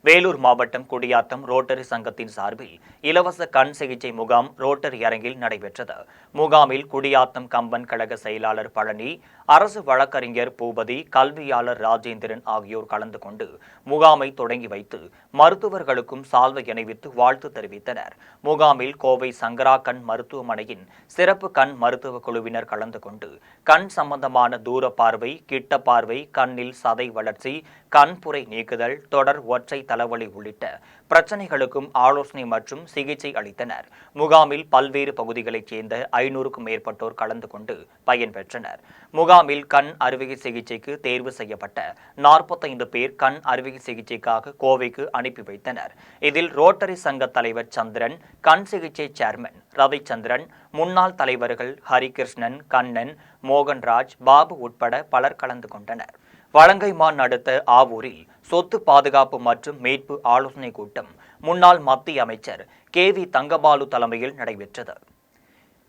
வேலூர் மாவட்டம் குடியாத்தம் ரோட்டரி சங்கத்தின் சார்பில் இலவச கண் சிகிச்சை முகாம் ரோட்டரி அரங்கில் நடைபெற்றது. முகாமில் குடியாத்தம் கம்பன் கழக செயலாளர் பழனி, அரசு வழக்கறிஞர் பூபதி, கல்வியாளர் ராஜேந்திரன் ஆகியோர் கலந்து கொண்டு முகாமை தொடங்கி வைத்து மருத்துவர்களுக்கும் சால்வை அணிவித்து வாழ்த்து தெரிவித்தனர். முகாமில் கோவை சங்கரா கண் மருத்துவமனையின் சிறப்பு கண் மருத்துவ குழுவினர் கலந்து கொண்டு கண் சம்பந்தமான தூர பார்வை, கிட்ட பார்வை, கண்ணில் சதை வளர்ச்சி, கண்புரை நீக்குதல், தொடர் ஒற்றை தலைவலி உள்ளிட்ட பிரச்சனைகளுக்கும் ஆலோசனை மற்றும் சிகிச்சை அளித்தனர். முகாமில் பல்வேறு பகுதிகளைச் சேர்ந்த 500க்கும் மேற்பட்டோர் கலந்து கொண்டு பயன்பெற்றனர். முகாமில் கண் அறுவை சிகிச்சைக்கு தேர்வு செய்யப்பட்ட 45 பேர் கண் அறுவை சிகிச்சைக்காக கோவைக்கு அனுப்பி வைத்தனர். இதில் ரோட்டரி சங்க தலைவர் சந்திரன், கண் சிகிச்சை சேர்மன் ரவிச்சந்திரன், முன்னாள் தலைவர்கள் ஹரிகிருஷ்ணன், கண்ணன், மோகன்ராஜ், பாபு உட்பட பலர் கலந்து கொண்டனர். வலங்கைமான் அடுத்த ஆவூரில் சொத்து பாதுகாப்பு மற்றும் மீட்பு ஆலோசனை கூட்டம் முன்னாள் மத்திய அமைச்சர் KV தங்கபாலு தலைமையில் நடைபெற்றது.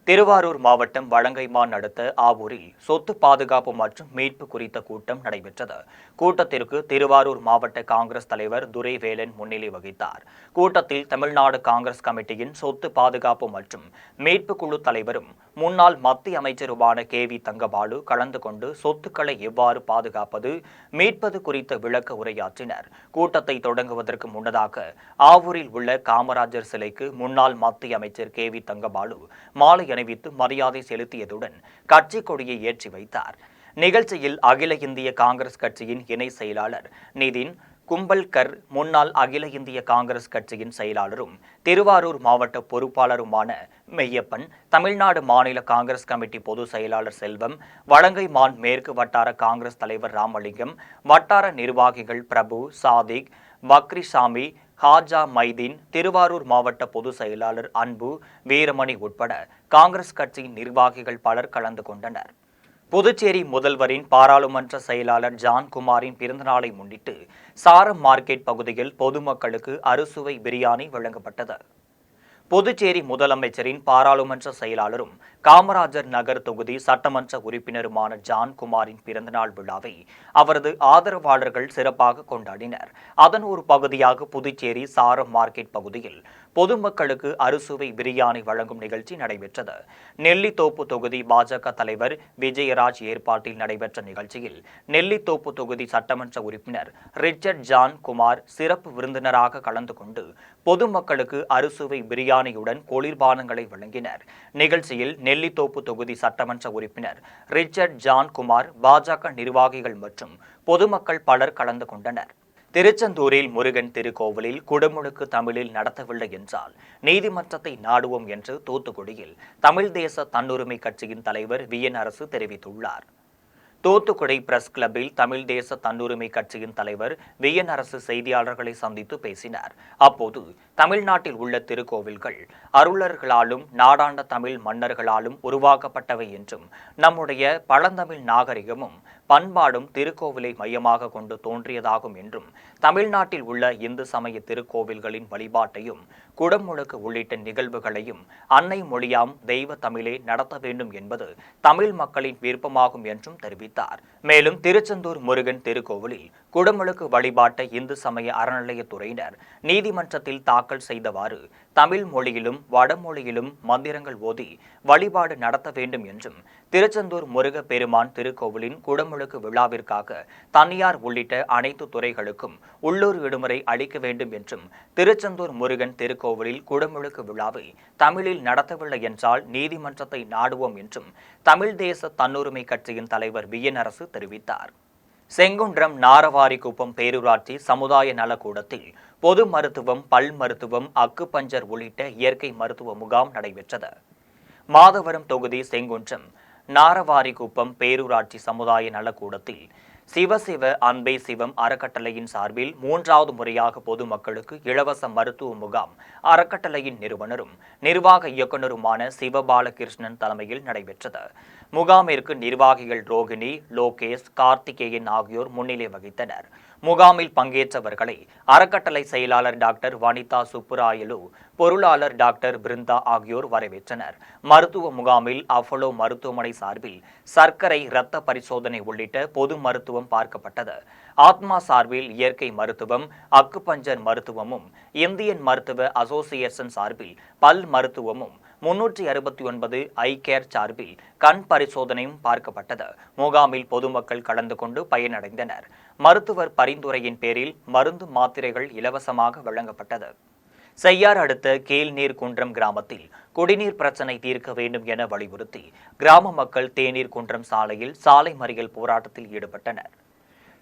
திருவாரூர் மாவட்டம் வலங்கைமான் அடுத்த ஆவூரில் சொத்து பாதுகாப்பு மற்றும் மீட்பு குறித்த கூட்டம் நடைபெற்றது. கூட்டத்திற்கு திருவாரூர் மாவட்ட காங்கிரஸ் தலைவர் துரைவேலன் முன்னிலை வகித்தார். கூட்டத்தில் தமிழ்நாடு காங்கிரஸ் கமிட்டியின் சொத்து பாதுகாப்பு மற்றும் மீட்பு குழு தலைவரும் முன்னாள் மத்திய அமைச்சருமான KV தங்கபாலு கலந்து கொண்டு சொத்துக்களை எவ்வாறு பாதுகாப்பது, மீட்பது குறித்த விளக்க உரையாற்றினர். கூட்டத்தை தொடங்குவதற்கு முன்னதாக ஆவூரில் உள்ள காமராஜர் சிலைக்கு முன்னாள் மத்திய அமைச்சர் KV தங்கபாலு மாலை அணிவித்து மரியாதை செலுத்தியதுடன் கட்சி கொடியை ஏற்றி வைத்தார். நிகழ்ச்சியில் அகில இந்திய காங்கிரஸ் கட்சியின் இணை செயலாளர் நிதின், கும்பல்கர் முன்னாள் அகில இந்திய காங்கிரஸ் கட்சியின் செயலாளரும் திருவாரூர் மாவட்ட பொறுப்பாளருமான மெய்யப்பன், தமிழ்நாடு மாநில காங்கிரஸ் கமிட்டி பொதுச் செயலாளர் செல்வம், வலங்கைமான் மேற்கு வட்டார காங்கிரஸ் தலைவர் ராமலிங்கம், வட்டார நிர்வாகிகள் பிரபு, சாதிக், பக்ரிசாமி, ஹாஜா மைதீன், திருவாரூர் மாவட்ட பொதுச் செயலாளர் அன்பு, வீரமணி உட்பட காங்கிரஸ் கட்சியின் நிர்வாகிகள் பலர் கலந்து கொண்டனர். புதுச்சேரி முதல்வரின் பாராளுமன்ற செயலாளர் ஜான்குமாரின் பிறந்தநாளை முன்னிட்டு சாரம் மார்க்கெட் பகுதியில் பொதுமக்களுக்கு அறுசுவை பிரியாணி வழங்கப்பட்டது. புதுச்சேரி முதலமைச்சரின் பாராளுமன்ற செயலாளரும் காமராஜர் நகர் தொகுதி சட்டமன்ற உறுப்பினருமான ஜான்குமாரின் பிறந்தநாள் விழாவை அவரது ஆதரவாளர்கள் சிறப்பாக கொண்டாடினர். அதன் ஒரு பகுதியாக புதுச்சேரி சாரம் மார்க்கெட் பகுதியில் பொதுமக்களுக்கு அறுசுவை பிரியாணி வழங்கும் நிகழ்ச்சி நடைபெற்றது. நெல்லித்தோப்பு தொகுதி பாஜக தலைவர் விஜயராஜ் ஏற்பாட்டில் நடைபெற்ற நிகழ்ச்சியில் நெல்லித்தோப்பு தொகுதி சட்டமன்ற உறுப்பினர் ரிச்சர்ட் ஜான் குமார் சிறப்பு விருந்தினராக கலந்து கொண்டு பொதுமக்களுக்கு அறுசுவை பிரியாணியுடன் குளிர்பானங்களை வழங்கினர். நிகழ்ச்சியில் நெல்லித்தோப்பு தொகுதி சட்டமன்ற உறுப்பினர் ரிச்சர்ட் ஜான் குமார், பாஜக நிர்வாகிகள் மற்றும் பொதுமக்கள் பலர் கலந்து கொண்டனர். திருச்செந்தூரில் முருகன் திருக்கோவிலில் குடமுழுக்கு தமிழில் நடத்தவில்லை என்றால் நீதிமன்றத்தை நாடுவோம் என்று தூத்துக்குடியில் தமிழ் தேச தன்னுரிமை கட்சியின் தலைவர் VN அரசு தெரிவித்துள்ளார். தூத்துக்குடி பிரஸ் கிளப்பில் தமிழ் தேச தன்னுரிமை கட்சியின் தலைவர் VN அரசு செய்தியாளர்களை சந்தித்து பேசினார். அப்போது தமிழ்நாட்டில் உள்ள திருக்கோவில்கள் அருளர்களாலும் நாடாண்ட தமிழ் மன்னர்களாலும் உருவாக்கப்பட்டவை என்றும் நம்முடைய பழந்தமிழ் நாகரிகமும் பண்பாடும் திருக்கோவிலை மையமாக கொண்டு தோன்றியதாகும் என்றும் தமிழ்நாட்டில் உள்ள இந்து சமய திருக்கோவில்களின் வழிபாட்டையும் குடமுழுக்கு உள்ளிட்ட நிகழ்வுகளையும் அன்னை மொழியாம் தெய்வ தமிழே நடத்த வேண்டும் என்பது தமிழ் மக்களின் விருப்பமாகும் என்றும் தெரிவித்தார். மேலும் திருச்செந்தூர் முருகன் திருக்கோவிலில் குடமுழுக்கு வழிபாட்டை இந்து சமய அறநிலையத்துறையினர் நீதிமன்றத்தில் தாக்கல் செய்தவாறு தமிழ் மொழியிலும் வடமொழியிலும் மந்திரங்கள் ஓதி வழிபாடு நடத்த வேண்டும் என்றும் திருச்செந்தூர் முருக பெருமான் திருக்கோவிலின் குடமுழுக்கு விழாவிற்காக தனியார் உள்ளிட்ட அனைத்து துறைகளுக்கும் உள்ளூர் விடுமுறை அளிக்க வேண்டும் என்றும் திருச்செந்தூர் முருகன் திருக்கோவிலில் குடமுழுக்கு விழாவை தமிழில் நடத்தவில்லை என்றால் நீதிமன்றத்தை நாடுவோம் என்றும் தமிழ் தேச தன்னுரிமை கட்சியின் தலைவர் VN அரசு தெரிவித்தார். செங்குன்றம் நாரவாரிக்குப்பம் பேரூராட்சி சமுதாய நலக்கூடத்தில் பொது மருத்துவம், பல் மருத்துவம், அக்குபஞ்சர் உள்ளிட்ட இயற்கை மருத்துவ முகாம் நடைபெற்றது. மாதவரம் தொகுதி செங்குன்றம் நாரவாரிக்குப்பம் பேரூராட்சி சமுதாய நலக்கூடத்தில் சிவசிவ அன்பே சிவம் அறக்கட்டளையின் சார்பில் 3வது முறையாக பொதுமக்களுக்கு இலவச மருத்துவ முகாம் அறக்கட்டளையின் நிறுவனரும் நிர்வாக இயக்குநருமான சிவபாலகிருஷ்ணன் தலைமையில் நடைபெற்றது. முகாமிற்கு நிர்வாகிகள் ரோகிணி, லோகேஷ், கார்த்திகேயன் ஆகியோர் முன்னிலை வகித்தனர். முகாமில் பங்கேற்றவர்களை அறக்கட்டளை செயலாளர் டாக்டர் வனிதா சுப்புராயலு, பொருளாளர் டாக்டர் பிருந்தா ஆகியோர் வரவேற்றனர். மருத்துவ முகாமில் அப்போலோ மருத்துவமனை சார்பில் சர்க்கரை, இரத்த பரிசோதனை உள்ளிட்ட பொது மருத்துவம் பார்க்கப்பட்டது. ஆத்மா சார்பில் இயற்கை மருத்துவம், அக்குபஞ்சர் மருத்துவமும், இந்தியன் மருத்துவ அசோசியேஷன் சார்பில் பல் மருத்துவமும், 369 ஐ கேர் சார்பில் கண் பரிசோதனையும் பார்க்கப்பட்டது. முகாமில் பொதுமக்கள் கலந்து கொண்டு பயனடைந்தனர். மருத்துவர் பரிந்துரையின் பேரில் மருந்து, மாத்திரைகள் இலவசமாக வழங்கப்பட்டது. செய்யார் அடுத்த கீழ்நீர் குன்றம் கிராமத்தில் குடிநீர் பிரச்சினை தீர்க்க வேண்டும் என வலியுறுத்தி கிராம மக்கள் தேநீர் குன்றம் சாலையில் சாலை மறியல் போராட்டத்தில் ஈடுபட்டனர்.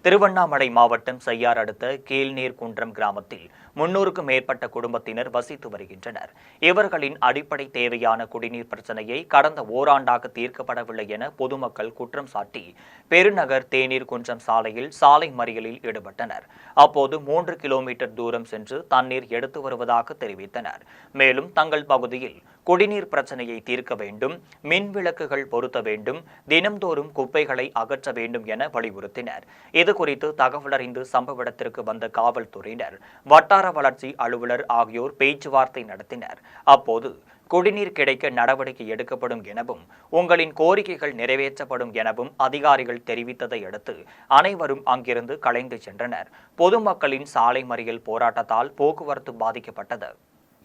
திருவண்ணாமலை மாவட்டம் செய்யார் அடுத்த கீழ்நீர் குன்றம் கிராமத்தில் 300க்கும் மேற்பட்ட குடும்பத்தினர் வசித்து வருகின்றனர். இவர்களின் அடிப்படை தேவையான குடிநீர் பிரச்சனையை கடந்த ஓராண்டாக தீர்க்கப்படவில்லை என பொதுமக்கள் குற்றம் சாட்டி பெருநகர் தேநீர் குன்றம் சாலையில் சாலை மறியலில் ஈடுபட்டனர். அப்போது 3 கிலோமீட்டர் தூரம் சென்று தண்ணீர் எடுத்து வருவதாக தெரிவித்தனர். மேலும் தங்கள் பகுதியில் குடிநீர் பிரச்சனையை தீர்க்க வேண்டும், மின் விளக்குகள் பொருத்த வேண்டும், தினம்தோறும் குப்பைகளை அகற்ற வேண்டும் என வலியுறுத்தினர். இதுகுறித்து தகவல் அறிந்து சம்பவ இடத்திற்கு வந்த காவல்துறையினர், வட்டார வளர்ச்சி அலுவலர் ஆகியோர் பேச்சுவார்த்தை நடத்தினர். அப்போது குடிநீர் கிடைக்க நடவடிக்கை எடுக்கப்படும் எனவும் உங்களின் கோரிக்கைகள் நிறைவேற்றப்படும் எனவும் அதிகாரிகள் தெரிவித்ததை அடுத்து அனைவரும் அங்கிருந்து கலைந்து சென்றனர். பொதுமக்களின் சாலை மறியல் போராட்டத்தால் போக்குவரத்து பாதிக்கப்பட்டது.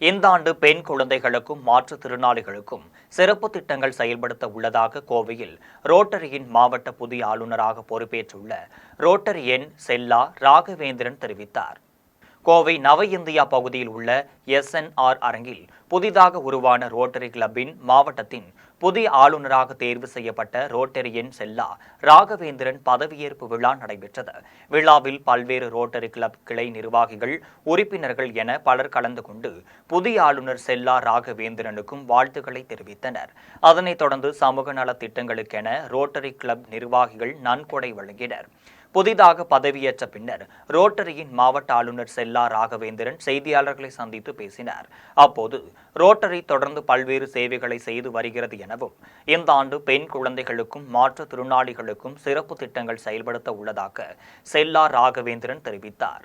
இந்த ஆண்டு பெண் குழந்தைகளுக்கும் மாற்றுத்திறனாளிகளுக்கும் சிறப்பு திட்டங்கள் செயல்படுத்த உள்ளதாக கோவையில் ரோட்டரியின் மாவட்ட புதிய ஆளுநராக பொறுப்பேற்றுள்ள ரோட்டரியன் செல்லா ராகவேந்திரன் தெரிவித்தார். கோவை நவ இந்தியா பகுதியில் உள்ள SNR அரங்கில் புதிதாக உருவான ரோட்டரி கிளப்பின் மாவட்டத்தின் புதிய ஆளுநராக தேர்வு செய்யப்பட்ட ரோட்டரியன் செல்லா ராகவேந்திரன் பதவியேற்பு விழா நடைபெற்றது. விழாவில் பல்வேறு ரோட்டரி கிளப் கிளை நிர்வாகிகள், உறுப்பினர்கள் என பலர் கலந்து கொண்டு புதிய ஆளுநர் செல்லா ராகவேந்திரனுக்கும் வாழ்த்துக்களை தெரிவித்தனர். அதனைத் தொடர்ந்து சமூக நல திட்டங்களுக்கென ரோட்டரி கிளப் நிர்வாகிகள் நன்கொடை வழங்கினர். புதிதாக பதவியேற்ற பின்னர் ரோட்டரியின் மாவட்ட ஆளுநர் செல்லா ராகவேந்திரன் செய்தியாளர்களை சந்தித்து பேசினார். அப்போது ரோட்டரி தொடர்ந்து பல்வேறு சேவைகளை செய்து வருகிறது எனவும் இந்த ஆண்டு பெண் குழந்தைகளுக்கும் மாற்றுத்திறனாளிகளுக்கும் சிறப்பு திட்டங்கள் செயல்படுத்த உள்ளதாக செல்லா ராகவேந்திரன் தெரிவித்தார்.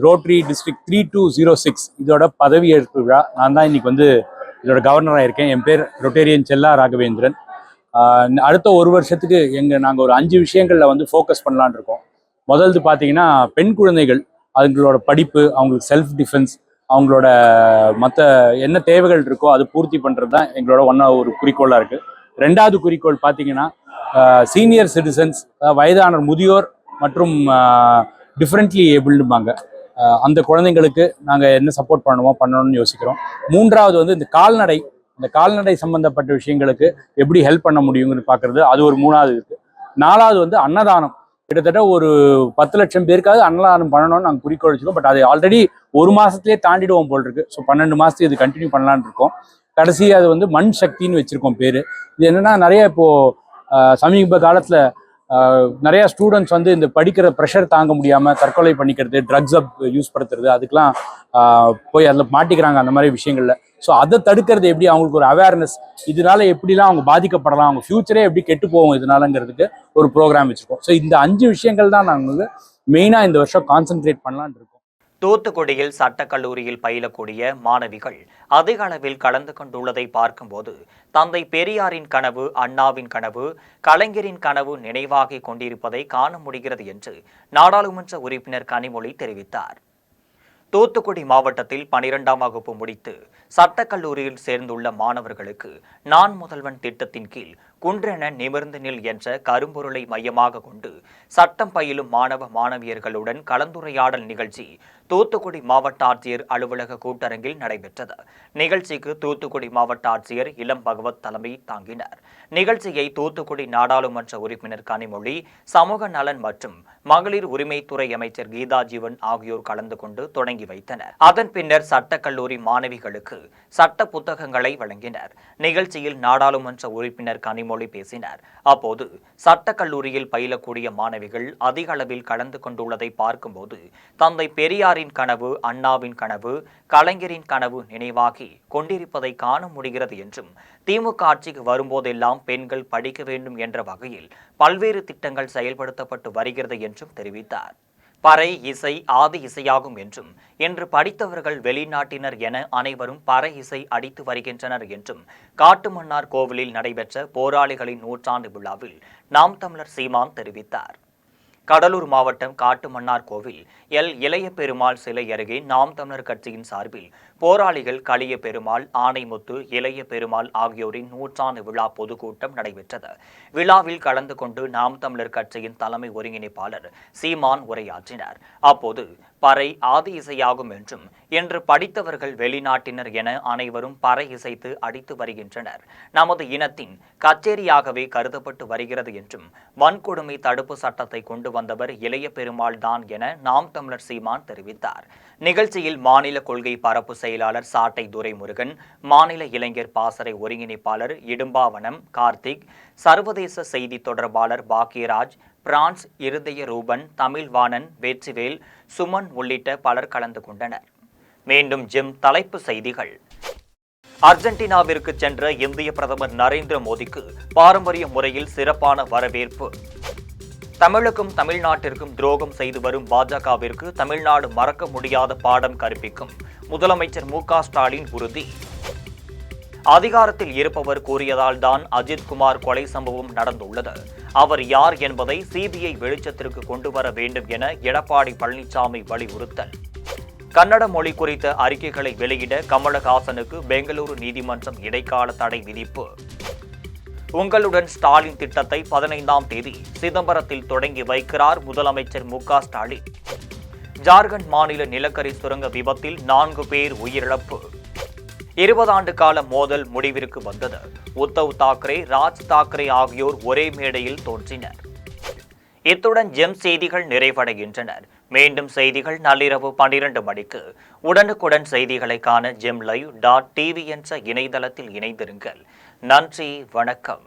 ரோட்டரி டிஸ்ட்ரிக்ட் 3206 இதோட பதவியேற்பு விழா. நான் தான் இன்னைக்கு இதோட கவர்னராக இருக்கேன். என் பேர் ரொட்டேரியன் செல்லா ராகவேந்திரன். அடுத்த ஒரு வருஷத்துக்கு நாங்கள் ஒரு 5 விஷயங்களில் ஃபோக்கஸ் பண்ணலான்னு இருக்கோம். முதல்து பார்த்தீங்கன்னா பெண் குழந்தைகள், அவங்களோட படிப்பு, அவங்களுக்கு செல்ஃப் டிஃபென்ஸ், அவங்களோட மற்ற என்ன தேவைகள் இருக்கோ அது பூர்த்தி பண்ணுறது தான் எங்களோட ஒரு குறிக்கோளாக இருக்குது. ரெண்டாவது குறிக்கோள் பார்த்தீங்கன்னா சீனியர் சிட்டிசன்ஸ், வயதான முதியோர் மற்றும் டிஃப்ரெண்ட்லி ஏபிள்டுபாங்க, அந்த குழந்தைங்களுக்கு நாங்கள் என்ன சப்போர்ட் பண்ணணும்னு யோசிக்கிறோம். மூன்றாவது இந்த கால்நடை சம்பந்தப்பட்ட விஷயங்களுக்கு எப்படி ஹெல்ப் பண்ண முடியும்னு பார்க்கறது, அது ஒரு மூணாவது இருக்குது. நாலாவது அன்னதானம். கிட்டத்தட்ட ஒரு 10 லட்சம் பேருக்காவது அன்னதானம் பண்ணணும்னு நாங்கள் குறிக்கோள் வச்சுக்கோம். பட் அது ஆல்ரெடி ஒரு மாதத்துலேயே தாண்டிடுவோம் போல் இருக்கு. ஸோ 12 மாதத்துக்கு இது கண்டினியூ பண்ணலான்னு இருக்கோம். கடைசி அது மண் சக்தின்னு வச்சுருக்கோம் பேர். இது என்னென்னா நிறைய இப்போது சமீப காலத்தில் நிறையா ஸ்டூடெண்ட்ஸ் இந்த படிக்கிற ப்ரெஷர் தாங்க முடியாமல் தற்கொலை பண்ணிக்கிறது, ட்ரக்ஸ் யூஸ் படுத்துறது, அதுக்கெலாம் போய் அதில் மாட்டிக்கிறாங்க அந்த மாதிரி விஷயங்களில். ஸோ அதை தடுக்கிறது எப்படி, அவங்களுக்கு ஒரு அவேர்னஸ், இதனால எப்படிலாம் அவங்க பாதிக்கப்படலாம், அவங்க ஃப்யூச்சரே எப்படி கெட்டு போவோம் இதனாலங்கிறதுக்கு ஒரு ப்ரோக்ராம் வச்சுருக்கோம். ஸோ இந்த 5 விஷயங்கள் தான் நாங்கள் மெயினாக இந்த வருஷம் கான்சென்ட்ரேட் பண்ணலான்னு இருக்கோம். தூத்துக்குடியில் சட்டக்கல்லூரியில் பயிலக்கூடிய மாணவிகள் அதிக அளவில் கலந்து கொண்டுள்ளதை பார்க்கும்போது தந்தை பெரியாரின் கனவு, அண்ணாவின் கனவு, கலைஞரின் கனவு நினைவாகிக் கொண்டிருப்பதை காண முடிகிறது என்று நாடாளுமன்ற உறுப்பினர் கனிமொழி தெரிவித்தார். தூத்துக்குடி மாவட்டத்தில் 12ஆம் வகுப்பு முடித்து சட்டக்கல்லூரியில் சேர்ந்துள்ள மாணவர்களுக்கு நான் முதல்வன் திட்டத்தின் கீழ் குன்றென நிமிர்ந்து நில் என்ற கரும்பொருளை மையமாக கொண்டு சட்டம் பயிலும் மாணவ மாணவியர்களுடன் கலந்துரையாடல் நிகழ்ச்சி தூத்துக்குடி மாவட்ட ஆட்சியர் அலுவலக கூட்டரங்கில் நடைபெற்றது. நிகழ்ச்சிக்கு தூத்துக்குடி மாவட்ட ஆட்சியர் இளம் பகவத் தலைமை தாங்கினார். நிகழ்ச்சியை தூத்துக்குடி நாடாளுமன்ற உறுப்பினர் கனிமொழி, சமூக நலன் மற்றும் மகளிர் உரிமைத்துறை அமைச்சர் கீதா ஜீவன் ஆகியோர் கலந்து கொண்டு தொடங்கி வைத்தனர். அதன் பின்னர் சட்டக்கல்லூரி மாணவிகளுக்கு சட்ட புத்தகங்களை வழங்கினர். நிகழ்ச்சியில் நாடாளுமன்ற உறுப்பினர் கனிமொழி பேசினார். அப்போது சட்டக்கல்லூரியில் பயிலக்கூடிய மாணவிகள் அதிக அளவில் கலந்து கொண்டுள்ளதை பார்க்கும்போது தந்தை பெரியாரின் கனவு, அண்ணாவின் கனவு, கலைஞரின் கனவு நினைவாகி கொண்டிருப்பதை காண முடிகிறது என்றும் திமுக ஆட்சிக்கு வரும்போதெல்லாம் பெண்கள் படிக்க வேண்டும் என்ற வகையில் பல்வேறு திட்டங்கள் செயல்படுத்தப்பட்டு வருகிறது என்றும் தெரிவித்தார். பறை இசை ஆதி இசையாகும் என்றும் இன்று படித்தவர்கள் வெளிநாட்டினர் என அனைவரும் பறை இசை அடித்து வருகின்றனர் என்றும் காட்டுமன்னார் கோவிலில் நடைபெற்ற போராளிகளின் நூற்றாண்டு விழாவில் நாம் தமிழர் சீமான் தெரிவித்தார். கடலூர் மாவட்டம் காட்டுமன்னார் கோவில் இளைய பெருமாள் சிலை அருகே நாம் தமிழர் கட்சியின் சார்பில் போராளிகள் களிய பெருமாள், ஆணைமுத்து, இளைய பெருமாள் ஆகியோரின் நூற்றாண்டு விழா பொதுக்கூட்டம் நடைபெற்றது. விழாவில் கலந்து கொண்டு நாம் தமிழர் கட்சியின் தலைமை ஒருங்கிணைப்பாளர் சீமான் உரையாற்றினார். அப்போது பறை ஆதி இசையாகும் என்றும் இன்று படித்தவர்கள் வெளிநாட்டினர் என அனைவரும் பறை இசைத்து அடித்து வருகின்றனர். நமது இனத்தின் கச்சேரியாகவே கருதப்பட்டு வருகிறது என்றும் வன்கொடுமை தடுப்பு சட்டத்தை கொண்டு வந்தவர் இளைய பெருமாள் தான் என நாம் தமிழர் சீமான் தெரிவித்தார். நிகழ்ச்சியில் மாநில கொள்கை பரப்பு செயலாளர் சாட்டை துரைமுருகன், மாநில இளைஞர் பாசறை ஒருங்கிணைப்பாளர் இடும்பாவனம் கார்த்திக், சர்வதேச செய்தி தொடர்பாளர் பாக்கியராஜ், பிரான்ஸ் இருதய ரூபன், தமிழ்வாணன், வெற்றிவேல், சுமன் உள்ளிட்ட பலர் கலந்து கொண்டனர். மீண்டும் தலைப்பு செய்திகள். அர்ஜென்டினாவிற்கு சென்ற இந்திய பிரதமர் நரேந்திர மோடிக்கு பாரம்பரிய முறையில் சிறப்பான வரவேற்பு. தமிழுக்கும் தமிழ்நாட்டிற்கும் துரோகம் செய்து வரும் பாஜகவிற்கு தமிழ்நாடு மறக்க முடியாத பாடம் கற்பிக்கும் முதலமைச்சர் மு.க. ஸ்டாலின் உறுதி. அதிகாரத்தில் இருப்பவர் கூறியதால் தான் அஜித்குமார் கொலை சம்பவம் நடந்துள்ளது. அவர் யார் என்பதை சிபிஐ வெளிச்சத்திற்கு கொண்டு வர வேண்டும் என எடப்பாடி பழனிசாமி வலியுறுத்தல். கன்னட மொழி குறித்த அறிக்கைகளை வெளியிட கமலஹாசனுக்கு பெங்களூரு நீதிமன்றம் இடைக்கால தடை விதிப்பு. உங்களுடன் ஸ்டாலின் திட்டத்தை 15ஆம் தேதி சிதம்பரத்தில் தொடங்கி வைக்கிறார் முதலமைச்சர் மு.க. ஸ்டாலின். ஜார்க்கண்ட் மாநில நிலக்கரி சுரங்க விபத்தில் 4 பேர் உயிரிழப்பு. 20 ஆண்டு கால மோதல் முடிவிற்கு வந்தது. உத்தவ் தாக்கரே, ராஜ் தாக்கரே ஆகியோர் ஒரே மேடையில் தோன்றினர். இத்துடன் ஜெம் செய்திகள் நிறைவடைகின்றனர். மீண்டும் செய்திகள் நள்ளிரவு 12 மணிக்கு. உடனுக்குடன் செய்திகளை காண GemLive.tv என்ற இணையதளத்தில் இணைந்திருங்கள். நன்றி, வணக்கம்.